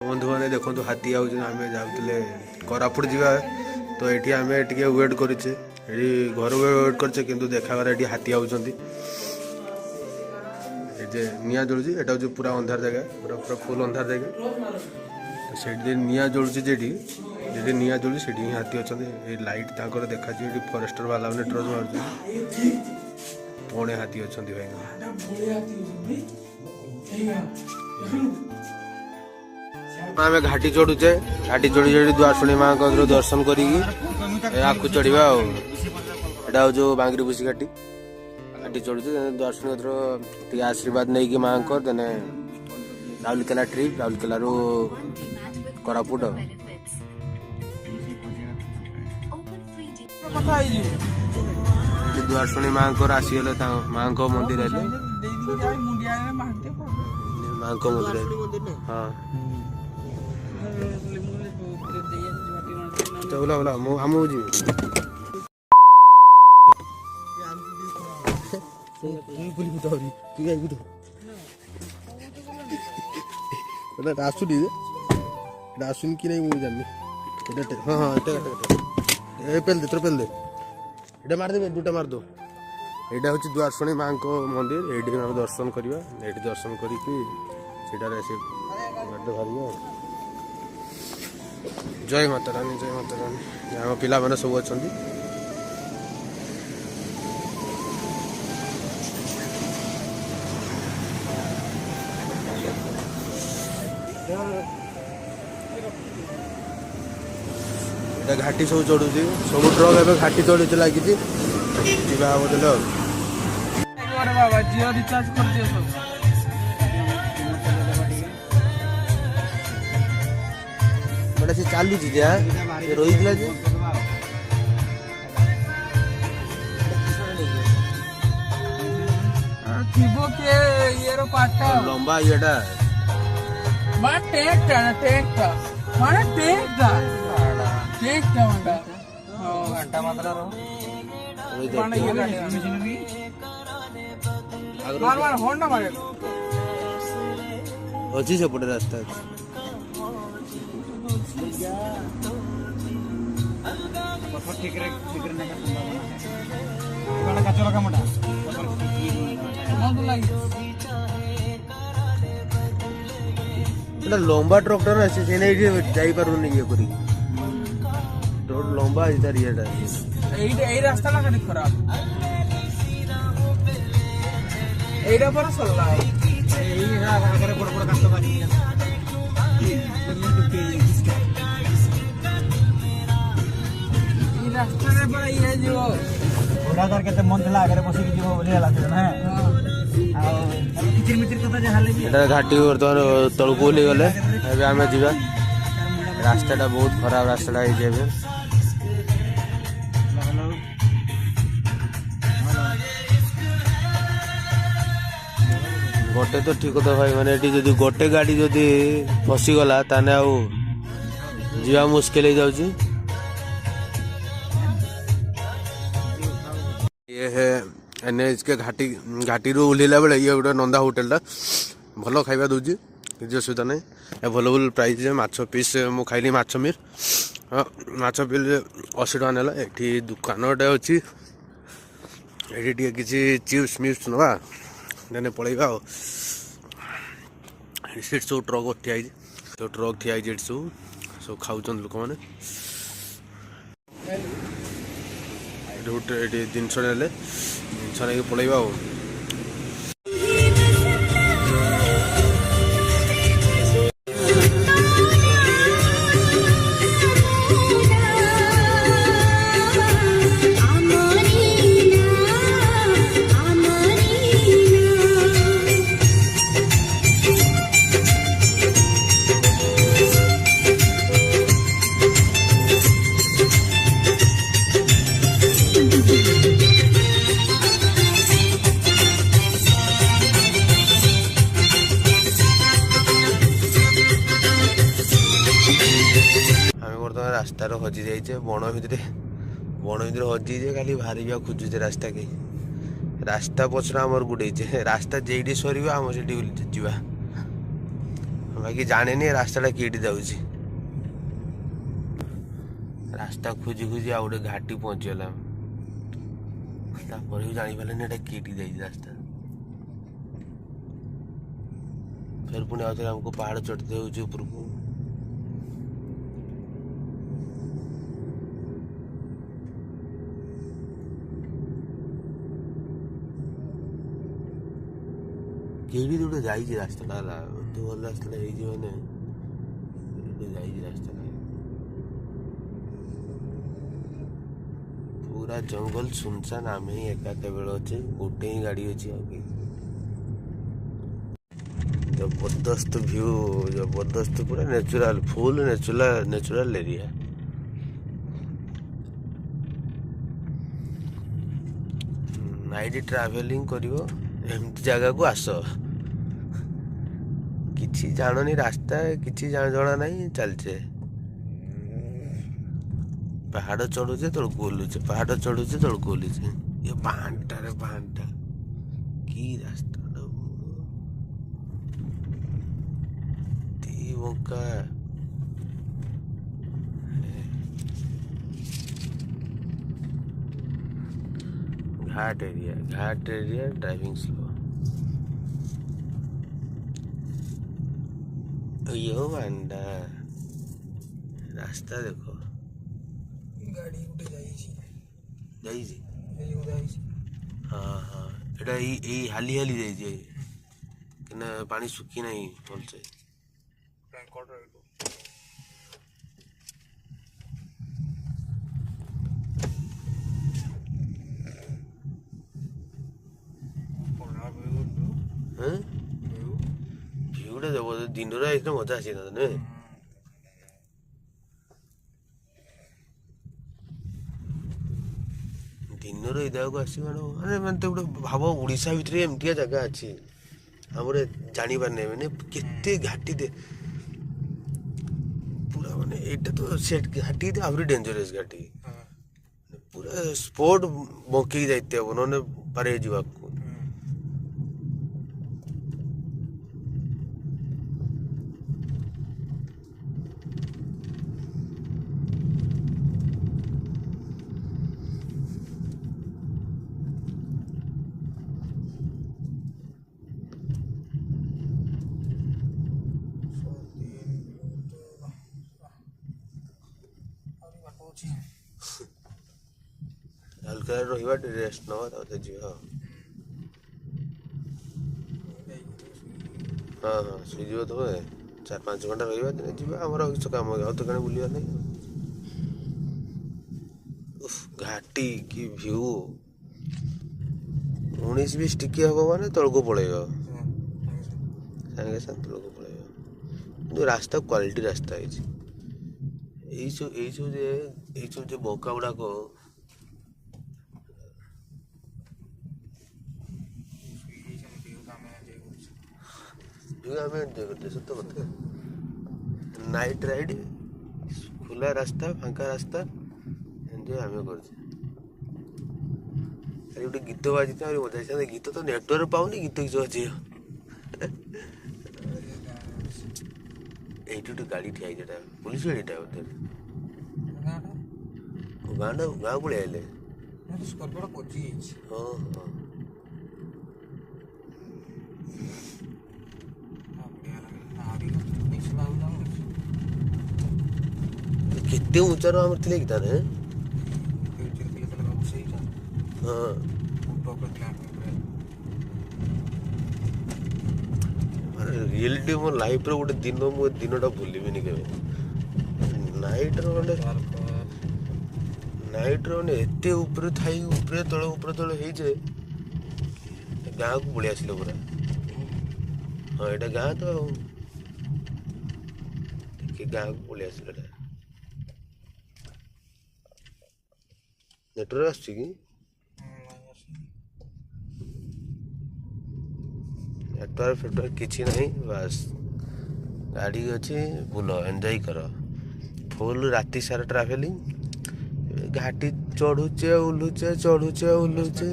बंधु मैंने देखो हाथी आम जाते कोरापुट जावा तो ये आम टे वेट करे घर वेट करे कि देखागर ये हाथी आउंट निआ जलूँ एटा हूँ पूरा अंधार जगह पूरा पूरा फुल अंधार जगह तो से निआ जलूँ जेटी निआ जलूँ से हाथी अच्छा लाइट तक देखा फरेस्टर वाला मैंने ट्रच मार पुणे हाथी अच्छा भाई आम घाटी चढ़ुचे घाटी चढ़ी चढ़ी द्वारशुणी माँ दर्शन करी चढ़ा एटा हूँ जो बांगरी बुसी घाटी घाटी चढ़ुचे द्वारशुणी आशीर्वाद नहीं कि माँ को देने राउरकेला ट्रिप राउरकेला रू कोरापुट द्वारशुणी माँ को आसीगले माँ को मंदिर माँ को मंदिर हाँ बोला बोला आम आसुनी आसुन कि नहीं मुझे जानी हाँ हाँ पेल दे तोर पेल दे ये मारदे दुटा मार दो यहाँ हूँ द्वारशुणी माँ को मंदिर ये आम दर्शन करवा ये दर्शन करके जय माता रानी आम पिला मैंने सब अच्छा घाटी सब चढ़ू सब ट्रक ए घाटी चढ़ी लगी से चालू रही लंबा ये अच्छी सेपटे रास्ता लंबा ट्रक्टर जापारे ये कर लंबा रास्ता खराब घाटी बर्तमान तलकू गले आम जा रास्ता बहुत खराब रास्ता गोटे तो ठीक था भाई माने जदि गोटे गाड़ी जदि फसीगला ताने जा मुस्किल हो जाऊँ। ये है NH के घाटी रू ओह्लैला बेले ये गोटे नंदा होटेल भल खाଇବା दूसरी किसी असुविधा ना अवेलेबल प्राइस माछ पीस मु खाइली माछ मीर हाँ माछ पीस 80 टका ना ये दुकान गोटे अच्छी ये किसी चिप्स मिप्स नवा देने पलैबा सीट सब ट्रक ठिया सब ट्रक ठिया सब खाऊँ लोक मैंने जिनस नहीं पलैबा रास्तार हजि जाइए बण भितर हजि खाली बाहर खोजुचे रास्ता कहीं रास्ता पचर आमर गुड़े रास्ता जेडी सर आम से ବାକି ଜାଣିନି ରାସ୍ତାଟା କିଠି ଯାଉଛି। ରାସ୍ତା ଖୋଜି ଖୋଜି ଆଉ ଗୋଟେ ଘାଟି ପହଞ୍ଚିଗଲା, ତାପରେ ବି ଜାଣିପାରିଲେନି ଏଇଟା କିଠି ଯାଇଛି ରାସ୍ତା। ଫେର ପୁଣି ଆଉଥରେ ଆମକୁ ପାହାଡ଼ ଚଢ଼ିତେ ହେଉଛି ଉପରକୁ। କେଉଁଠି ଗୋଟେ ଯାଇଛି ରାସ୍ତାଟା ହେଲା, ଏତେ ଭଲ ରାସ୍ତାଟା ହେଇଛି ମାନେ ଏଠି ଯାଇଛି ରାସ୍ତାଟା। ପୁରା ଜଙ୍ଗଲ ସୁନସାନ, ଆମେ ହିଁ ଏକା କେବଳ ଅଛେ, ଗୋଟେ ହିଁ ଗାଡ଼ି ଅଛି ଆଉ କେହି। ଜବରଦସ୍ତ ଭ୍ୟୁ, ଜବରଦସ୍ତ ପୁରା ନ୍ୟାଚୁରାଲ, ଫୁଲ ନ୍ୟାଚୁରାଲ ଏରିଆ। ନାଇଟ୍ ଟ୍ରାଭେଲିଂ କରିବ ଏମିତି ଜାଗାକୁ ଆସ, କିଛି ଜାଣନି ରାସ୍ତା, କିଛି ଜଣା ନାହିଁ, ଚାଲିଛେ ପାହାଡ଼ ଚଢ଼ୁଛେ ତଳକୁ ଓହ୍ଲୁଛେ, ପାହାଡ଼ ଚଢ଼ୁଛେ ତଳକୁ ଓହ୍ଲୁଛେ। ଏ ପାହାଡ଼ଟାରେ ପାହାଡ଼ଟା କି ରାସ୍ତା ବଙ୍କା। घाट एरिया ड्राइविंग स्लो। यो बांडा रास्ता देखो, गाड़ी उठे जाइए जाइए। जाइए हाँ हाँ, एटा ई हाली हाली जाइए किना पानी सुखी नहीं भलसे। ଭିଉଟା ଜବରଦସ୍ତ, ଦିନରେ ଆସିଲେ ମଜା ଆସିଥାନ୍ତା ନୁହେଁ। ଦିନରେ ଏଇ ଜାଗାକୁ ଆସିବ ମାନେ ତ ଗୋଟେ ଭାବ, ଓଡ଼ିଶା ଭିତରେ ଏମିତିଆ ଜାଗା ଅଛି ଆମର ଜାଣିପାରୁନି ମାନେ କେତେ ଘାଟି ପୁରା, ମାନେ ଏଇଟା ତ ସେ ଘାଟି ଆହୁରି ଡେଞ୍ଜରିୟସ୍ ଘାଟି, ପୁରା ସ୍ପୋର୍ଟ ବଙ୍କେଇକି ଯାଇତେ ହବ ନହେଲେ ପାରେ ଯିବାକୁ। ହାଲକା ରହିବା, ରେଷ୍ଟ ନେବା, ତାପରେ ଯିବା। ହଁ ହଁ, ଶୋଇଯିବ ତମେ, 4-5 ଘଣ୍ଟା ରହିବା, ଦିନେ ଯିବା। ଆମର ଆଉ କିଛି କାମ ଆଉ ତ କାହିଁ ବୁଲିବା ନାହିଁ। ଘାଟି କି ଭ୍ୟୁ, 19-20 ଟିକିଏ ହବ ମାନେ ତଳକୁ ପଳେଇବ, ସାଙ୍ଗେ ସାଙ୍ଗେ ତଳକୁ ପଳେଇବ। କିନ୍ତୁ ରାସ୍ତା କ୍ୱାଲିଟି ରାସ୍ତା ହେଇଛି। ଏଇସବୁ ଯେ ବଙ୍କା ଗୁଡ଼ାକ ଆମେ ଏନ୍ଜୟ କରୁଛେ, ସତ କଥା। ନାଇଟ୍ ରାଇଡ୍, ଖୋଲା ରାସ୍ତା, ଫାଙ୍କା ରାସ୍ତା, ଏନ୍ଜୟ ଆମେ କରୁଛେ। ଆରେ ଗୋଟେ ଗୀତ ବାଜିତେ ଆହୁରି ମଜା ଆସିଥାନ୍ତା, ଗୀତ ତ ନେଟୱାର୍କ ପାଉନି, ଗୀତ କିଛି ବଜେଇବ। ଏଇଠି ଗୋଟେ ଗାଡ଼ି ଠିଆ ହେଇଛି, ଏଟା ପୋଲିସ ଗାଡ଼ିଟା ବୋଧେ। ଗାଁ ପଳେଇ ଆଇଲେ। ହଁ ହଁ, କେତେ ଉଞ୍ଚାର ଆମର ଥିଲେ କି ତାହେଲେ। ହଁ, ରିଏଲିଟି ମୋ ଲାଇଫ୍ର ଗୋଟେ ଦିନ, ମୁଁ ଏ ଦିନଟା ଭୁଲିବିନି କେବେ। ନାଇଟ୍ର ମାନେ ଏତେ ଉପରେ ଥାଇ ଉପରେ ତଳ ହେଇଯାଏ, ଗାଁକୁ ପଳେଇ ଆସିଲେ ପୁରା। ହଁ, ଏଇଟା ଗାଁ ତ ଆଉ, ଟିକେ ଗାଁକୁ ପଳେଇ ଆସିଲେ। ଏଟା ନେଟୱାର୍କ ଆସୁଛି କି? ନେଟୱାର୍କ ଫେଟୱାର୍କ କିଛି ନାହିଁ, ବାସ୍ ଗାଡ଼ି ଅଛି, ବୁଲ, ଏନ୍ଜୟ କର। ଫୁଲ୍ ରାତି ସାରା ଟ୍ରାଭେଲିଂ, ଘାଟି ଚଢ଼ୁଛେ ଓହ୍ଲୁଛେ, ଚଢ଼ୁଛେ ଓହ୍ଲୁଛେ।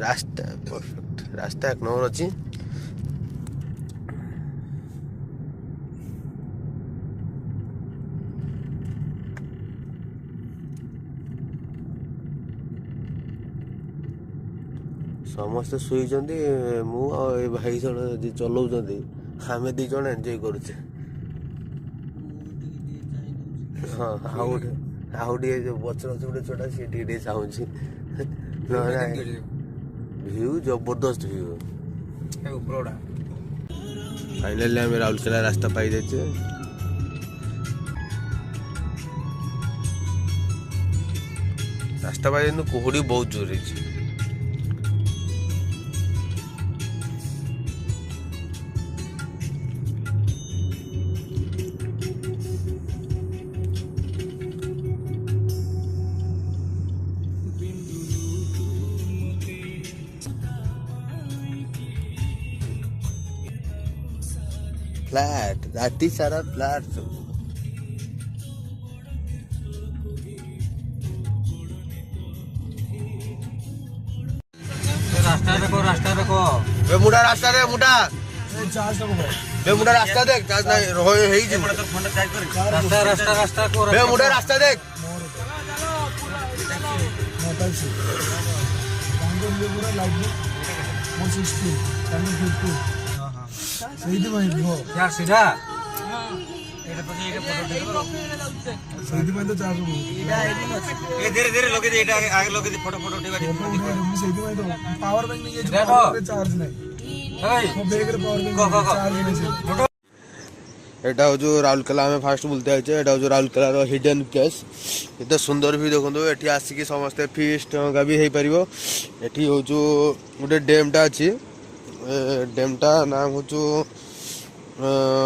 ରାସ୍ତା ପରଫେକ୍ଟ, ରାସ୍ତା 1 ନମ୍ବର ଅଛି। ସମସ୍ତେ ଶୋଇଛନ୍ତି ମୁଁ ଆଉ ଏ ଭାଇ ଜଣେ ଯିଏ ଚଲଉଛନ୍ତି ଆମେ ଦି ଜଣ ଏନ୍ଜୟ କରୁଛେ। ହଁ ଆଉ ଟିକେ ଯୋଉ ପଛରେ ଅଛି ଗୋଟେ ଛୋଟା ସିଏ ଟିକେ ଟିକେ ଚାହୁଁଛି। ଭିଉ ଜବରଦସ୍ତ ଭିଉ। फाइनली आम राउरकेला रास्ता पाई जाइए। रास्ता पाई कुहुड़ी बहुत जोर है। फ्लैट राती सारा फ्लैट सब। रास्ता देखो बे मुडा रास्ता दे मुडा चार्ज देखो बे मुडा रास्ता देख चार्ज नहीं रहो हे जी रास्ता को बे मुडा रास्ता देख यार सीधा ସେଇଥିପାଇଁ ତ ଚାର୍ଜ ଧୀରେ ଧୀରେ ଲଗେଇ ଏଇଟା ଆগে ଲଗେଇ ଫଟୋ ଫଟୋ ଉଠେଇବା ସେଇଥିପାଇଁ ତ ପାୱାର ବ୍ୟାଙ୍କ ନେଇ ଯାଇଛି ଚାର୍ଜ ନାହିଁ ମୋ ବ୍ୟାଗରେ ପାୱାର ବ୍ୟାଙ୍କ ଚାର୍ଜ ନାହିଁ। एटा हूँ राउरकेला आम फास्ट बुलते आए एटा हूँ राउरकेलार हिडन प्लेस एत सुंदर भी देखो ये आसिक समस्ते फिस्ट भी हो पार ये हूँ गोटे डैमटा अच्छी डैमटा नाम हूँ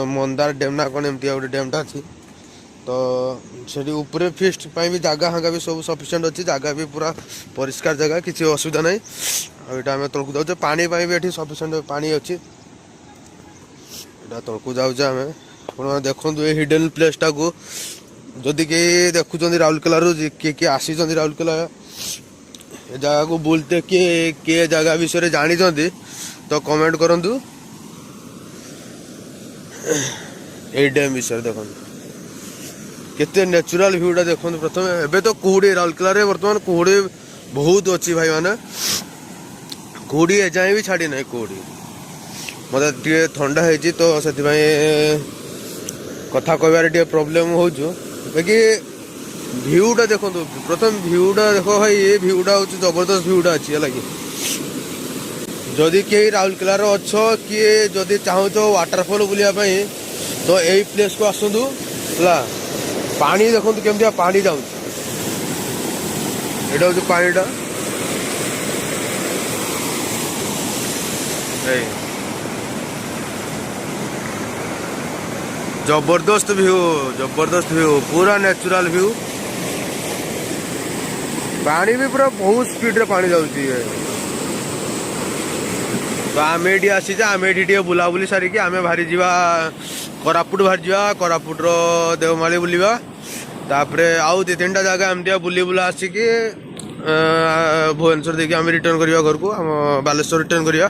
मंदार डैम ना कौन एमती गोटे डैमटा अच्छी तो से ऊपर फिस्ट भी जगह हाँ भी सब सफिसीयंट अच्छी जगह भी पूरा परिष्कार जगह किसी असुविधा ना यहाँ आम तलक जाऊे पानी भी ये सफिसीयंट पानी अच्छी यहाँ तलक जाऊे आम आप देखो ये हिडन प्लेसटा को जदि कहीं देखुं राउरकेला किए किए आसी राउरकेला जगह को बुलते किए जगह विषय जानी तो कमेंट करूँ ये डैम विषय देखो केते नेचुरल व्यूटा देखो प्रथम एबे तो कुहुड़ी राउरकेला बर्तमान कुहुड़ी बहुत अच्छी भाई माने कुहुड़ी एजाए भी छाड़ी ना कुहुड़ी मत ठंडा है तो से कथा कहबार प्रोब्लेम हो बाकी भ्यूटा देखो प्रथम भ्यूटा देखो भाई ये भ्यूटा हूँ जबरदस्त भ्यूटा अच्छी है कि जदि कहीं राउरकेलार अच्छ किए जदि चाहूच वाटरफॉल बुलापाई तो यही प्लेस को आसतु है पानी देखो केमती पानी जाऊँ यहाँ हूँ पानीटा जबरदस्त व्यू पूरा नेचुरल व्यू पानी भी पूरा बहुत स्पीड रे पानी जाऊँगी तो आम ये आसी आम ये बुलाबुली सारिकी आम बाहरी जावा कोरापुट बाहरी जावा कोरापुट देवमाली बुलवा तापर आउ दु तीन जगह एमती बुली बुला आसिकी भुवनेश्वर देखिए आम रिटर्न करवा घर को आम बालेश्वर रिटर्न करवा।